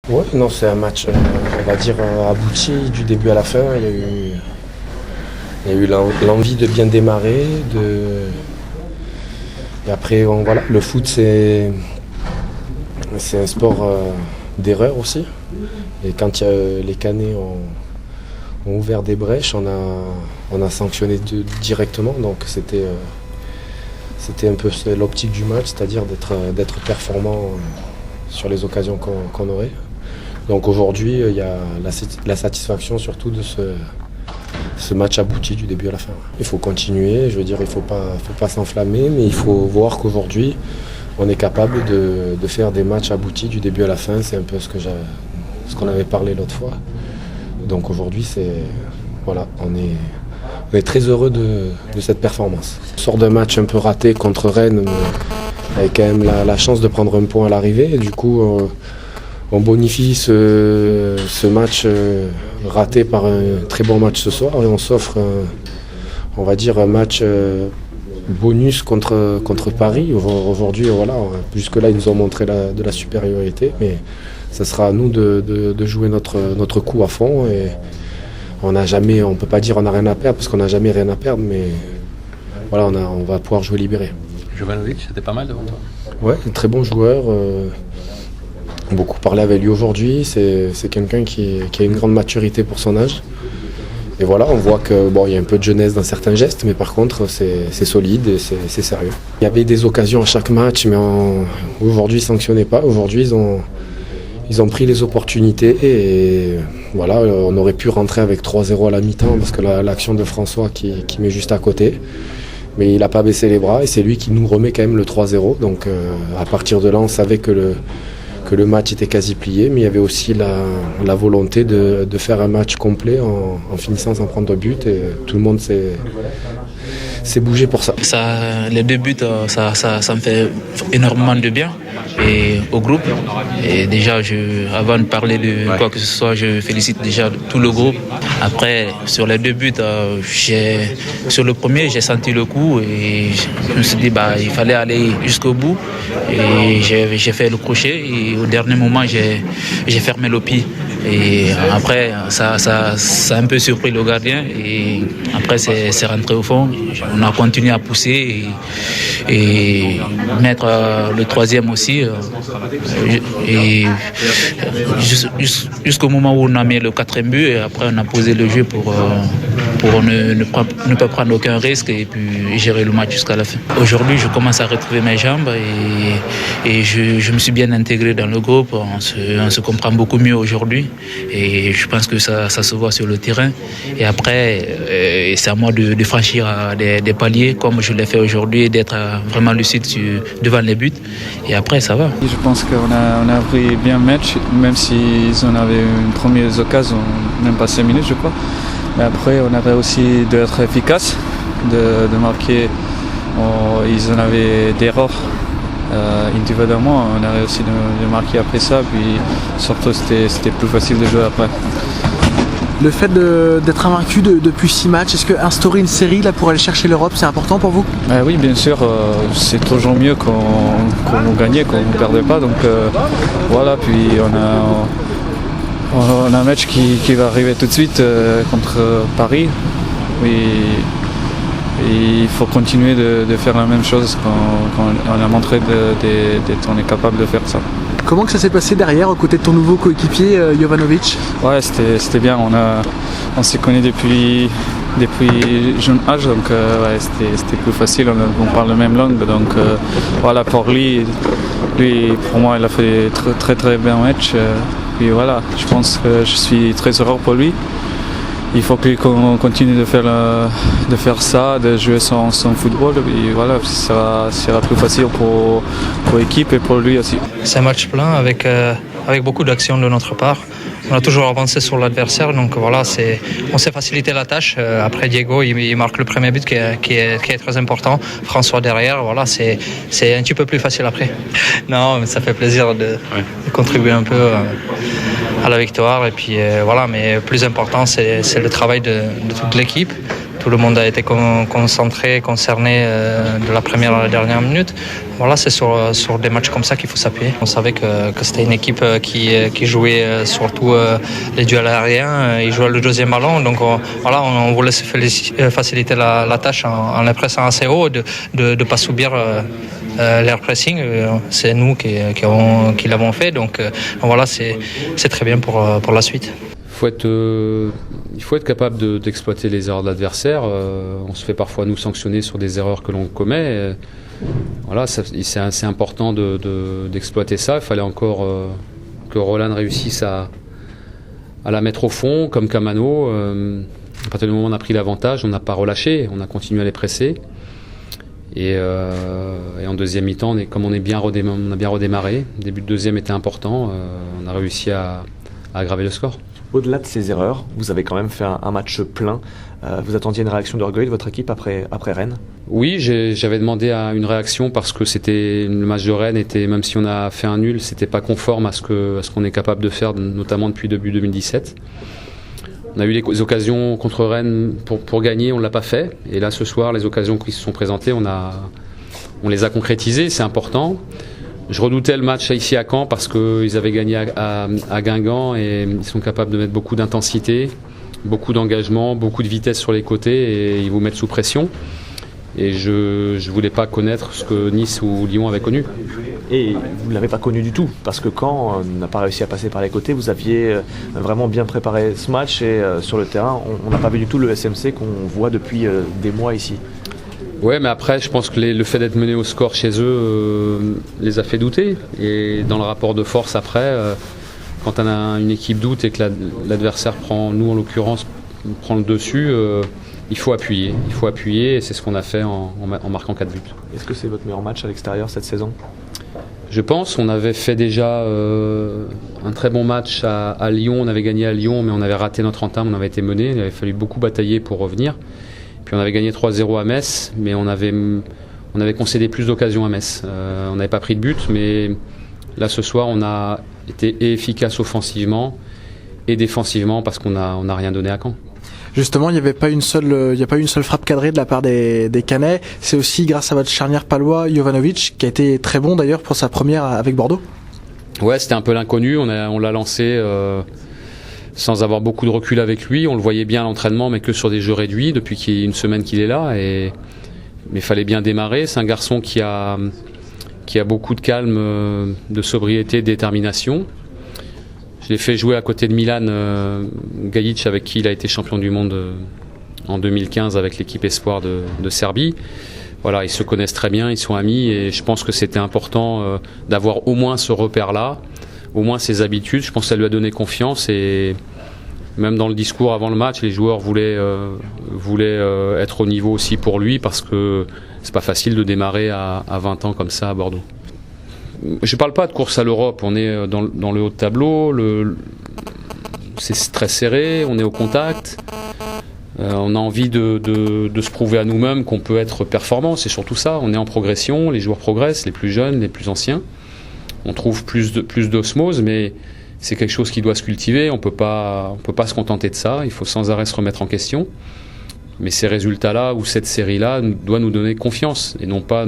Ouais, non, c'est un match, on va dire, abouti du début à la fin. Il y a eu l'envie de bien démarrer. Et après, voilà, le foot, c'est un sport d'erreur aussi. Et quand les Canets ont ouvert des brèches, on a sanctionné directement. Donc c'était un peu l'optique du match, c'est-à-dire d'être performant sur les occasions qu'on aurait. Donc aujourd'hui, il y a la satisfaction surtout de ce match abouti du début à la fin. Il faut continuer, je veux dire, il ne faut pas s'enflammer, mais il faut voir qu'aujourd'hui, on est capable de faire des matchs aboutis du début à la fin. C'est un peu ce qu'on avait parlé l'autre fois. Donc aujourd'hui, on est très heureux de cette performance. On sort d'un match un peu raté contre Rennes, mais avec quand même la chance de prendre un point à l'arrivée. Et du coup, on bonifie ce match raté par un très bon match ce soir et on s'offre, on va dire, un match bonus contre Paris. Aujourd'hui, voilà, jusque-là, ils nous ont montré de la supériorité, mais ça sera à nous de jouer notre coup à fond. Et on ne peut pas dire qu'on n'a rien à perdre parce qu'on n'a jamais rien à perdre, mais voilà, on va pouvoir jouer libéré. Jovanovic, c'était pas mal devant toi. Ouais, un très bon joueur. Beaucoup parlé avec lui aujourd'hui. C'est quelqu'un qui a une grande maturité pour son âge. Et voilà, on voit qu'il y a un peu de jeunesse dans certains gestes, mais par contre, c'est solide et c'est sérieux. Il y avait des occasions à chaque match, mais aujourd'hui, ils ne sanctionnaient pas. Aujourd'hui, ils ont pris les opportunités et voilà, on aurait pu rentrer avec 3-0 à la mi-temps parce que l'action de François qui met juste à côté. Mais il n'a pas baissé les bras et c'est lui qui nous remet quand même le 3-0. Donc à partir de là, on savait que le match était quasi plié, mais il y avait aussi la volonté de faire un match complet en finissant sans prendre de but et tout le monde s'est bougé pour ça. Les deux buts, ça me fait énormément de bien et au groupe. Et déjà, avant de parler de quoi que ce soit, je félicite déjà tout le groupe. Après, sur les deux buts, sur le premier, j'ai senti le coup et je me suis dit il fallait aller jusqu'au bout. Et j'ai fait le crochet et au dernier moment, j'ai fermé le pied. Et après, ça a un peu surpris le gardien. Et après, c'est rentré au fond. On a continué à pousser et mettre le troisième aussi. Et jusqu'au moment où on a mis le quatrième but. Et après, on a posé le jeu pour ne pas prendre aucun risque et puis gérer le match jusqu'à la fin. Aujourd'hui, je commence à retrouver mes jambes et je me suis bien intégré dans le groupe. On se comprend beaucoup mieux aujourd'hui et je pense que ça se voit sur le terrain. Et après, c'est à moi de franchir des paliers comme je l'ai fait aujourd'hui, d'être vraiment lucide devant les buts. Et après, ça va. Je pense qu'on a pris bien le match, même s'ils en avaient une première occasion, même pas 5 minutes, je crois. Mais après, on avait aussi d'être efficace, de marquer. Ils en avaient des erreurs individuellement. On avait aussi de marquer après ça. Puis surtout, c'était plus facile de jouer après. Le fait d'être invaincu depuis 6 matchs, est-ce qu'instaurer une série là, pour aller chercher l'Europe, c'est important pour vous ? Oui, bien sûr. C'est toujours mieux quand vous gagnez, quand vous ne perdez pas. Donc voilà, puis on a un match qui va arriver tout de suite contre Paris. Et il faut continuer de faire la même chose quand on a montré qu'on est capable de faire ça. Comment que ça s'est passé derrière, aux côtés de ton nouveau coéquipier Jovanovic ? Ouais, c'était bien. On s'est connus depuis jeune âge, donc c'était plus facile. On parle la même langue, donc voilà, pour lui, pour moi, il a fait très très très bien match. Puis voilà, je pense que je suis très heureux pour lui. Il faut qu'on continue de faire ça, de jouer son football. Et voilà, ça sera plus facile pour l'équipe et pour lui aussi. C'est un match plein avec beaucoup d'actions de notre part. On a toujours avancé sur l'adversaire, donc voilà, on s'est facilité la tâche. Après Diego, il marque le premier but qui est très important. François derrière, voilà, c'est un petit peu plus facile après. Non, mais ça fait plaisir de contribuer un peu à la victoire. Et puis voilà, mais le plus important, c'est le travail de toute l'équipe. Tout le monde a été concentré, concerné de la première à la dernière minute. voilà, c'est sur des matchs comme ça qu'il faut s'appuyer. On savait que c'était une équipe qui jouait surtout les duels aériens. Ils jouaient le deuxième ballon, donc on voulait se faciliter la tâche en les pressant assez haut, de ne pas subir l'air pressing. C'est nous qui l'avons fait, donc voilà, c'est très bien pour la suite. Il faut être capable d'exploiter les erreurs de l'adversaire. On se fait parfois nous sanctionner sur des erreurs que l'on commet. Voilà, c'est assez important d'exploiter ça. Il fallait encore que Roland réussisse à la mettre au fond, comme Camano. À partir du moment où on a pris l'avantage, on n'a pas relâché, on a continué à les presser. Et en deuxième mi-temps, comme on a bien redémarré, le début de deuxième était important, on a réussi à aggraver le score. Au-delà de ces erreurs, vous avez quand même fait un match plein. Vous attendiez une réaction d'orgueil de votre équipe après Rennes? Oui, j'avais demandé une réaction parce que le match de Rennes était, même si on a fait un nul, c'était pas conforme à ce qu'on est capable de faire, notamment depuis début 2017. On a eu les occasions contre Rennes pour gagner, on l'a pas fait. Et là, ce soir, les occasions qui se sont présentées, on les a concrétisées, c'est important. Je redoutais le match ici à Caen parce qu'ils avaient gagné à Guingamp et ils sont capables de mettre beaucoup d'intensité, beaucoup d'engagement, beaucoup de vitesse sur les côtés et ils vous mettent sous pression. Et je ne voulais pas connaître ce que Nice ou Lyon avaient connu. Et vous ne l'avez pas connu du tout, parce que Caen n'a pas réussi à passer par les côtés. Vous aviez vraiment bien préparé ce match et sur le terrain, on n'a pas vu du tout le SMC qu'on voit depuis des mois ici. Ouais, mais après, je pense que le fait d'être mené au score chez eux les a fait douter. Et dans le rapport de force après, quand une équipe doute et que l'adversaire nous en l'occurrence, prend le dessus, il faut appuyer. Il faut appuyer et c'est ce qu'on a fait en marquant 4 buts. Est-ce que c'est votre meilleur match à l'extérieur cette saison? Je pense. On avait fait déjà un très bon match à Lyon. On avait gagné à Lyon, mais on avait raté notre entame. On avait été mené. Il avait fallu beaucoup batailler pour revenir. Puis on avait gagné 3-0 à Metz, mais on avait concédé plus d'occasions à Metz. On n'avait pas pris de but, mais là ce soir on a été efficace offensivement et défensivement parce qu'on n'a rien donné à Caen. Justement, il n'y a pas une seule frappe cadrée de la part des Canets. C'est aussi grâce à votre charnière palois, Jovanovic, qui a été très bon d'ailleurs pour sa première avec Bordeaux. Ouais, c'était un peu l'inconnu. On l'a lancé sans avoir beaucoup de recul avec lui. On le voyait bien à l'entraînement, mais que sur des jeux réduits depuis qu'il y a une semaine qu'il est là. Mais il fallait bien démarrer. C'est un garçon qui a beaucoup de calme, de sobriété, de détermination. Je l'ai fait jouer à côté de Milan Gajic, avec qui il a été champion du monde en 2015 avec l'équipe Espoir de Serbie. Voilà, ils se connaissent très bien, ils sont amis et je pense que c'était important d'avoir au moins ce repère-là, au moins ses habitudes. Je pense que ça lui a donné confiance et même dans le discours avant le match, les joueurs voulaient être au niveau aussi pour lui parce que c'est pas facile de démarrer à 20 ans comme ça à Bordeaux. Je ne parle pas de course à l'Europe, on est dans le haut de tableau, c'est très serré, on est au contact, on a envie de se prouver à nous-mêmes qu'on peut être performant, c'est surtout ça, on est en progression, les joueurs progressent, les plus jeunes, les plus anciens, on trouve plus d'osmose, mais c'est quelque chose qui doit se cultiver, on peut pas se contenter de ça, il faut sans arrêt se remettre en question, mais ces résultats-là ou cette série-là doit nous donner confiance et non pas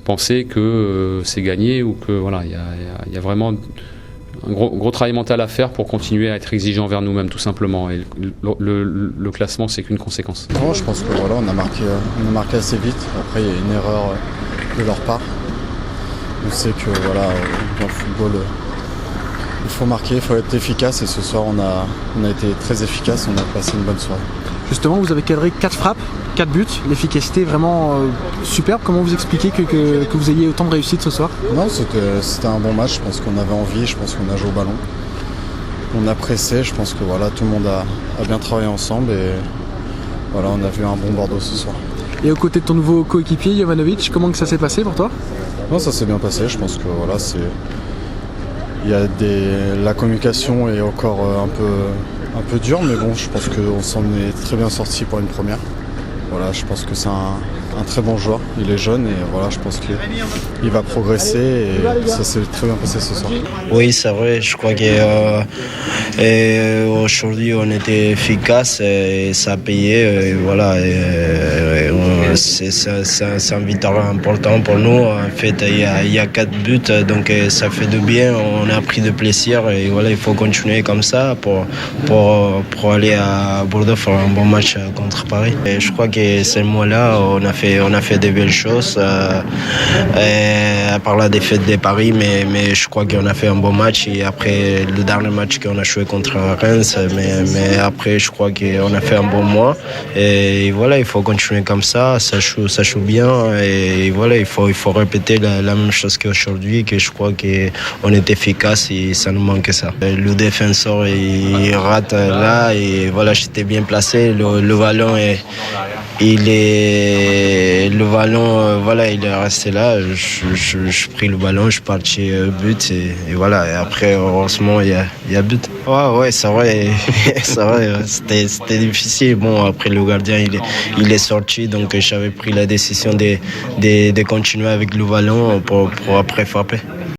penser que c'est gagné ou que voilà, il y a vraiment un gros travail mental à faire pour continuer à être exigeant vers nous-mêmes tout simplement et le classement c'est qu'une conséquence. Non, je pense que voilà, on a marqué assez vite. Après il y a une erreur de leur part. On sait que voilà, dans le football il faut marquer, il faut être efficace et ce soir on a été très efficace, on a passé une bonne soirée. Justement, vous avez cadré 4 frappes, 4 buts, l'efficacité vraiment superbe. Comment vous expliquez que vous ayez autant de réussite ce soir? Non, c'était un bon match, je pense qu'on avait envie, je pense qu'on a joué au ballon. On a pressé, je pense que voilà, tout le monde a bien travaillé ensemble et voilà, on a vu un bon Bordeaux ce soir. Et aux côtés de ton nouveau coéquipier, Jovanovic, comment que ça s'est passé pour toi? Non, ça s'est bien passé, je pense que voilà, la communication est encore un peu dur, mais bon, je pense qu'on s'en est très bien sorti pour une première. Voilà, je pense que c'est un très bon joueur. Il est jeune et voilà, je pense qu'il va progresser et ça s'est très bien passé ce soir. Oui, c'est vrai. Je crois qu'aujourd'hui on était efficace et ça a payé. Et voilà. C'est un victoire important pour nous. En fait, il y a 4 buts, donc ça fait du bien. On a pris de plaisir et voilà, il faut continuer comme ça pour aller à Bordeaux faire un bon match contre Paris. Et je crois que ce mois-là, on a fait de belles choses. À part la défaite de Paris, mais je crois qu'on a fait un bon match. Et après le dernier match qu'on a joué contre Reims, mais après je crois qu'on a fait un bon mois. Et voilà, il faut continuer comme ça. Ça joue bien. Et voilà, il faut répéter la même chose qu'aujourd'hui, que je crois qu'on est efficace et ça nous manque ça. Le défenseur il rate là et voilà, j'étais bien placé. Le ballon il est resté là. Je pris le ballon, je suis parti but et voilà. Et après heureusement il y a but. Ouais, c'est vrai. C'est vrai. C'était difficile. Bon, après le gardien il est sorti, donc j'avais pris la décision de continuer avec le ballon pour après frapper.